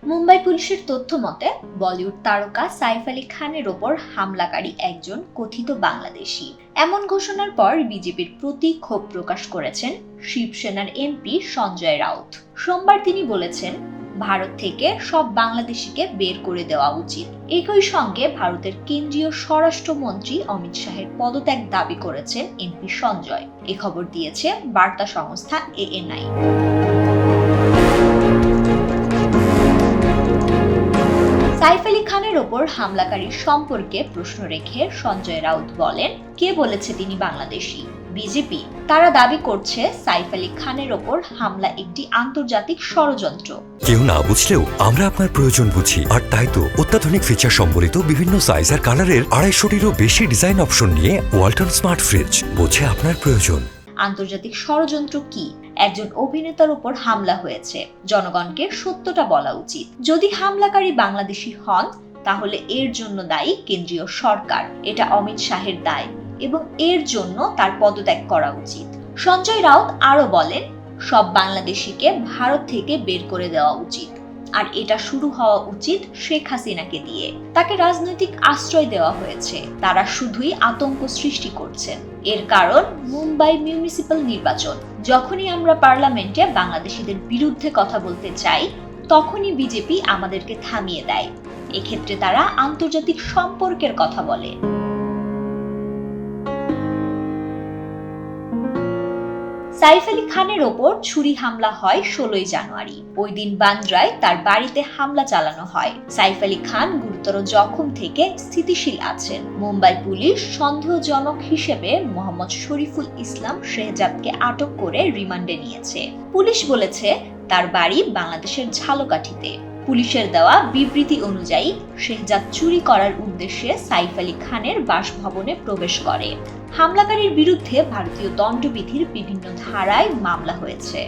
মুম্বাই পুলিশের তথ্য মতে বলিউড তারকা সাইফ আলী খানের ওপর হামলাকারী একজন কথিত বাংলাদেশী। এমন ঘোষণার পর বিজেপির প্রতি ক্ষোভ প্রকাশ করেছেন শিবসেনার এমপি সঞ্জয় রাউত। সোমবার তিনি বলেছেন, ভারত থেকে সব বাংলাদেশিকে বের করে দেওয়া উচিত। একই সঙ্গে ভারতের কেন্দ্রীয় স্বরাষ্ট্রমন্ত্রী অমিত শাহের পদত্যাগ দাবি করেছেন এমপি সঞ্জয়। এ খবর দিয়েছে বার্তা সংস্থা ANI। সাইফ আলী খানের ওপর হামলাকারীর সম্পর্কে প্রশ্ন রেখে সঞ্জয় রাউত বলেন, কে বলেছে তিনি বাংলাদেশী? বিজেপি। তারা দাবি করছে সাইফ আলী খানের ওপর হামলা একটি আন্তর্জাতিক ষড়যন্ত্র। কেউ না বুঝলেও আমরা আপনার প্রয়োজন বুঝি, আর তাই তো অত্যাধুনিক ফিচার সম্বলিত বিভিন্ন সাইজ আর কালারের 250-টিরও বেশি ডিজাইন অপশন নিয়ে ওয়ালটন স্মার্ট ফ্রিজ বোঝে আপনার প্রয়োজন। আন্তর্জাতিক ষড়যন্ত্র কি? একজন অভিনেতার উপর হামলা হয়েছে, জনগণকে সত্যটা বলা উচিত। যদি হামলাকারী বাংলাদেশী হন তাহলে এর জন্য দায়ী কেন্দ্রীয় সরকার। এটা অমিত শাহের দায় এবং এর জন্য তার পদত্যাগ করা উচিত। সঞ্জয় রাউত আরো বলেন, সব বাংলাদেশিকে ভারত থেকে বের করে দেওয়া উচিত, আর এটা শুরু হওয়া উচিত শেখ হাসিনাকে দিয়ে। তাকে রাজনৈতিক আশ্রয় দেওয়া হয়েছে, তারা শুধুই আতঙ্ক সৃষ্টি করছেন। এর কারণ মুম্বাই মিউনিসিপ্যাল নির্বাচন। যখনই আমরা পার্লামেন্টে বাংলাদেশিদের বিরুদ্ধে কথা বলতে চাই, তখনই বিজেপি আমাদেরকে থামিয়ে দেয়। এক্ষেত্রে তারা আন্তর্জাতিক সম্পর্কের কথা বলে। সাইফ আলী খানের ওপর ছুরি হামলা হয় 16 জানুয়ারি। ওই দিন বান্দ্রায় তার বাড়িতে হামলা চালানো হয়। সাইফ আলী খান গুরুতর জখম থেকে স্থিতিশীল আছেন। মুম্বাই পুলিশ সন্দেহজনক হিসেবে মোহাম্মদ শরীফুল ইসলাম শেহজাদকে আটক করে রিমান্ডে নিয়েছে। পুলিশ বলেছে তার বাড়ি বাংলাদেশের ঝালকাঠিতে। পুলিশের দেওয়া বিবৃতি অনুযায়ী শেহজাদ চুরি করার উদ্দেশ্যে সাইফ আলী খানের বাসভবনে প্রবেশ করে। হামলাকারীর বিরুদ্ধে ভারতীয় দণ্ডবিধির বিভিন্ন ধারায় মামলা হয়েছে।